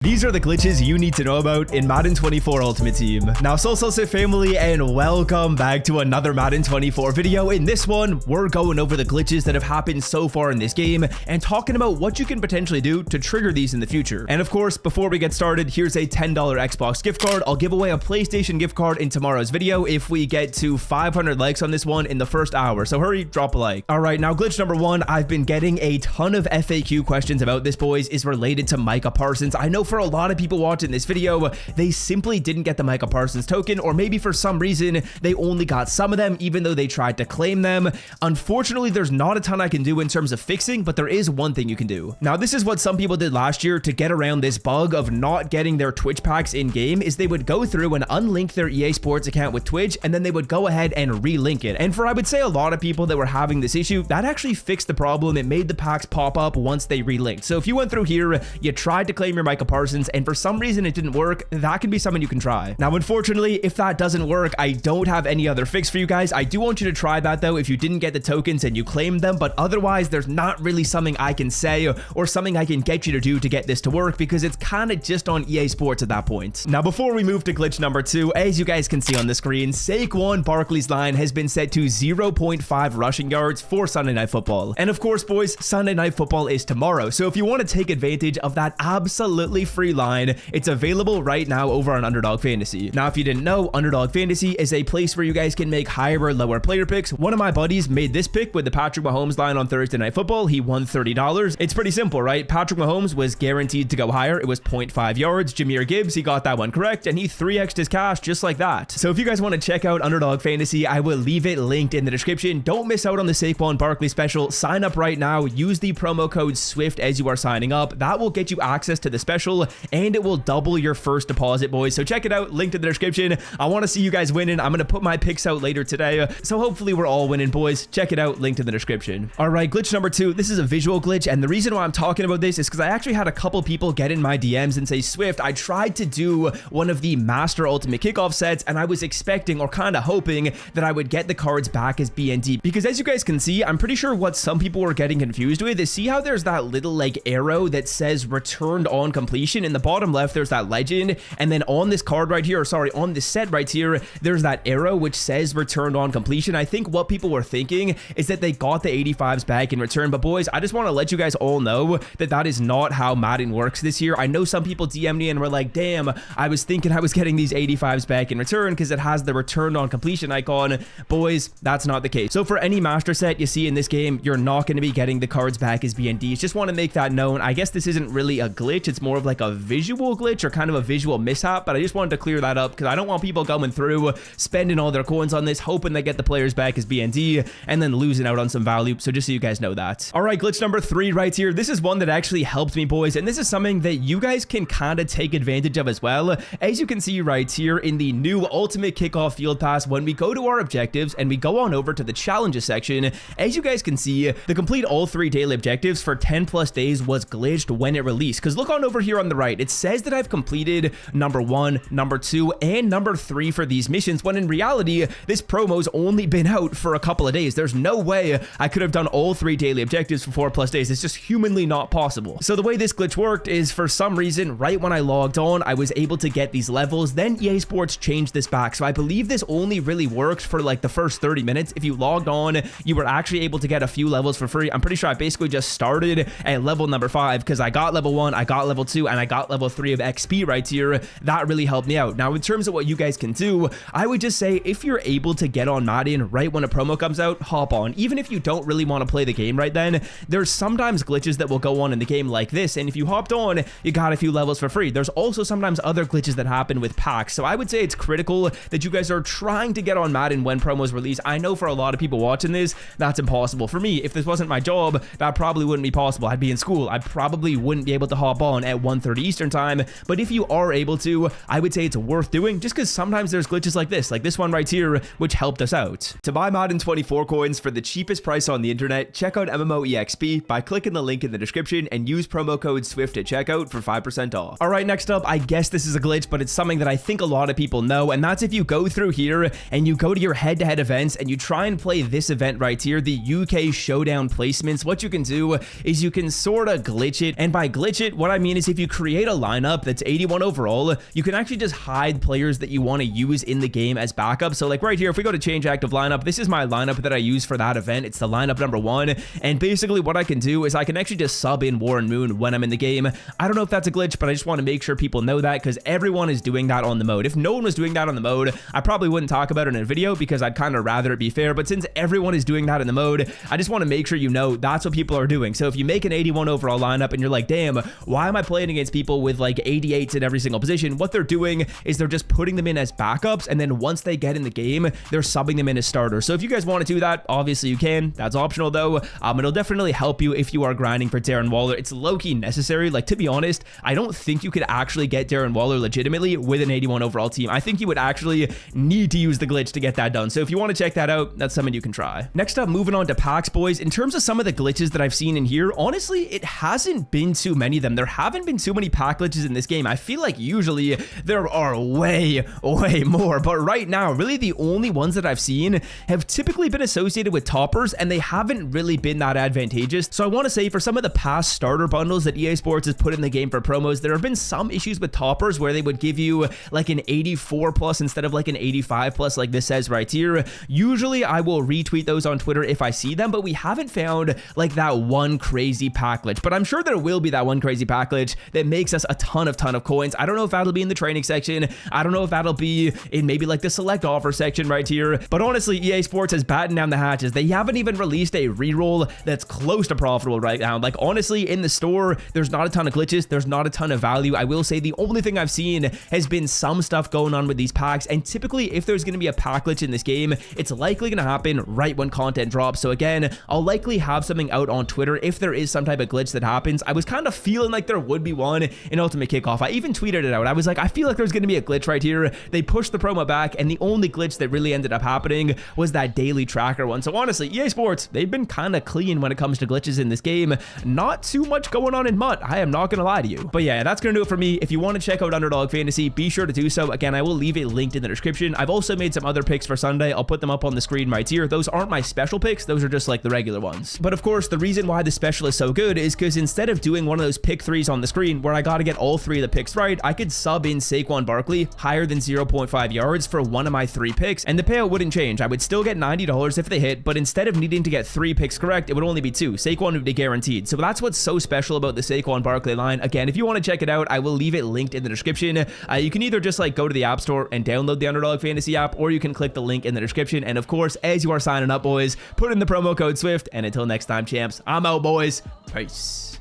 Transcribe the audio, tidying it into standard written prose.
These are the glitches you need to know about in Madden 24 Ultimate Team. Now, Soulsay family, and welcome back to another Madden 24 video. In this one, we're going over the glitches that have happened so far in this game and talking about what you can potentially do to trigger these in the future. And of course, before we get started, here's a $10 Xbox gift card. I'll give away a PlayStation gift card in tomorrow's video if we get to 500 likes on this one in the first hour. So hurry, drop a like. All right, now glitch number one, I've been getting a ton of FAQ questions about this, boys, is related to Micah Parsons. I know for a lot of people watching this video, they simply didn't get the Micah Parsons token, or maybe for some reason they only got some of them even though they tried to claim them. Unfortunately, there's not a ton I can do in terms of fixing, but there is one thing you can do. Now, this is what some people did last year to get around this bug of not getting their Twitch packs in game, is they would go through and unlink their EA Sports account with Twitch, and then they would go ahead and relink it. And for, I would say, a lot of people that were having this issue, that actually fixed the problem. It made the packs pop up once they relinked. So if you went through here, you tried to claim your Micah Parsons, and for some reason it didn't work, that can be something you can try. Now, unfortunately, if that doesn't work, I don't have any other fix for you guys. I do want you to try that though if you didn't get the tokens and you claimed them, but otherwise there's not really something I can say or something I can get you to do to get this to work, because it's kind of just on EA Sports at that point. Now, before we move to glitch number two, as you guys can see on the screen, Saquon Barkley's line has been set to 0.5 rushing yards for Sunday Night Football. And of course, boys, Sunday Night Football is tomorrow, so if you want to take advantage of that absolutely free line, it's available right now over on Underdog Fantasy. Now, if you didn't know, Underdog Fantasy is a place where you guys can make higher or lower player picks. One of my buddies made this pick with the Patrick Mahomes line on Thursday Night Football. He won $30. It's pretty simple, right? Patrick Mahomes was guaranteed to go higher. It was 0.5 yards. Jahmyr Gibbs, he got that one correct, and he 3x'd his cash just like that. So if you guys want to check out Underdog Fantasy, I will leave it linked in the description. Don't miss out on the Saquon Barkley special. Sign up right now. Use the promo code SWIFT as you are signing up. That will get you access to the special, and it will double your first deposit, boys. So check it out, link in the description. I want to see you guys winning. I'm going to put my picks out later today, so hopefully we're all winning, boys. Check it out, linked in the description. All right, glitch number two. This is a visual glitch, and the reason why I'm talking about this is because I actually had a couple people get in my DMs and say, Swift, I tried to do one of the Master Ultimate Kickoff sets, and I was expecting or kind of hoping that I would get the cards back as BND, because as you guys can see, I'm pretty sure what some people were getting confused with is, see how there's that little like arrow that says returned on completion? In the bottom left, there's that legend, and then on this card right here, or sorry, on this set right here, there's that arrow which says returned on completion. I think what people were thinking is that they got the 85s back in return, but boys, I just want to let you guys all know that that is not how Madden works this year. I know some people DM me and were like, damn, I was thinking I was getting these 85s back in return because it has the returned on completion icon. Boys, that's not the case. So for any master set you see in this game, you're not going to be getting the cards back as BNDs. Just want to make that known. I guess this isn't really a glitch. It's more of like a visual glitch or kind of a visual mishap, but I just wanted to clear that up because I don't want people going through spending all their coins on this, hoping they get the players back as BND and then losing out on some value. So just so you guys know that. All right, glitch number three right here. This is one that actually helped me, boys, and this is something that you guys can kind of take advantage of as well. As you can see right here in the new Ultimate Kickoff Field Pass, when we go to our objectives and we go on over to the challenges section, as you guys can see, the complete all three daily objectives for 10 plus days was glitched when it released. Because look on over here on the right, it says that I've completed number 1, number 2, and number 3 for these missions, when in reality, this promo's only been out for a couple of days. There's no way I could have done all 3 daily objectives for 4+ days. It's just humanly not possible. So the way this glitch worked is, for some reason, right when I logged on, I was able to get these levels. Then EA Sports changed this back. So I believe this only really worked for like the first 30 minutes. If you logged on, you were actually able to get a few levels for free. I'm pretty sure I basically just started at level number 5 because I got level 1, I got level 2, and I got level 3 of XP right here. That really helped me out. Now, in terms of what you guys can do, I would just say if you're able to get on Madden right when a promo comes out, hop on. Even if you don't really want to play the game right then, there's sometimes glitches that will go on in the game like this, and if you hopped on, you got a few levels for free. There's also sometimes other glitches that happen with packs, so I would say it's critical that you guys are trying to get on Madden when promos release. I know for a lot of people watching this, that's impossible. For me, if this wasn't my job, that probably wouldn't be possible. I'd be in school. I probably wouldn't be able to hop on at 1:30 Eastern time, but if you are able to, I would say it's worth doing, just because sometimes there's glitches like this one right here, which helped us out. To buy Madden 24 coins for the cheapest price on the internet, check out MMOEXP by clicking the link in the description and use promo code SWIFT at checkout for 5% off. All right, next up, I guess this is a glitch, but it's something that I think a lot of people know, and that's if you go through here and you go to your head-to-head events and you try and play this event right here, the UK Showdown placements, what you can do is you can sort of glitch it, and by glitch it, what I mean is if you create a lineup that's 81 overall, you can actually just hide players that you want to use in the game as backup. So like right here, if we go to change active lineup, this is my lineup that I use for that event. It's the lineup number 1. And basically what I can do is I can actually just sub in Warren Moon when I'm in the game. I don't know if that's a glitch, but I just want to make sure people know that because everyone is doing that on the mode. If no one was doing that on the mode, I probably wouldn't talk about it in a video because I'd kind of rather it be fair. But since everyone is doing that in the mode, I just want to make sure you know that's what people are doing. So if you make an 81 overall lineup and you're like, damn, why am I playing against people with like 88s in every single position? What they're doing is they're just putting them in as backups, and then once they get in the game, they're subbing them in as starters. So if you guys want to do that, obviously you can. That's optional though. It'll definitely help you if you are grinding for Darren Waller. It's low-key necessary. Like, to be honest, I don't think you could actually get Darren Waller legitimately with an 81 overall team. I think you would actually need to use the glitch to get that done. So if you want to check that out, that's something you can try. Next up, moving on to packs, boys. In terms of some of the glitches that I've seen in here, honestly, it hasn't been too many of them. There haven't been too many pack glitches in this game. I feel like usually there are way more, but right now, really the only ones that I've seen have typically been associated with toppers, and they haven't really been that advantageous. So I want to say for some of the past starter bundles that EA Sports has put in the game for promos, there have been some issues with toppers where they would give you like an 84 plus instead of like an 85 plus, like this says right here. Usually I will retweet those on Twitter if I see them, but we haven't found like that one crazy pack glitch. But I'm sure there will be that one crazy pack glitch that makes us a ton of coins. I don't know if that'll be in the training section. I don't know if that'll be in maybe like the select offer section right here. But honestly, EA Sports has battened down the hatches. They haven't even released a reroll that's close to profitable right now. Like honestly, in the store, there's not a ton of glitches. There's not a ton of value. I will say the only thing I've seen has been some stuff going on with these packs. And typically, if there's going to be a pack glitch in this game, it's likely going to happen right when content drops. So again, I'll likely have something out on Twitter if there is some type of glitch that happens. I was kind of feeling like there would be one in Ultimate Kickoff. I even tweeted it out. I was like, I feel like there's going to be a glitch right here. They pushed the promo back, and the only glitch that really ended up happening was that daily tracker one. So honestly, EA Sports, they've been kind of clean when it comes to glitches in this game. Not too much going on in MUT. I am not going to lie to you. But yeah, that's going to do it for me. If you want to check out Underdog Fantasy, be sure to do so. Again, I will leave it linked in the description. I've also made some other picks for Sunday. I'll put them up on the screen right here. Those aren't my special picks. Those are just like the regular ones. But of course, the reason why the special is so good is because instead of doing one of those pick threes on the screen where I got to get all 3 of the picks right, I could sub in Saquon Barkley higher than 0.5 yards for one of my 3 picks, and the payout wouldn't change. I would still get $90 if they hit, but instead of needing to get 3 picks correct, it would only be 2. Saquon would be guaranteed. So that's what's so special about the Saquon Barkley line. Again, if you want to check it out, I will leave it linked in the description. You can either just like go to the App Store and download the Underdog Fantasy app, or you can click the link in the description. And of course, as you are signing up, boys, put in the promo code SWIFT. And until next time, champs, I'm out, boys. Peace.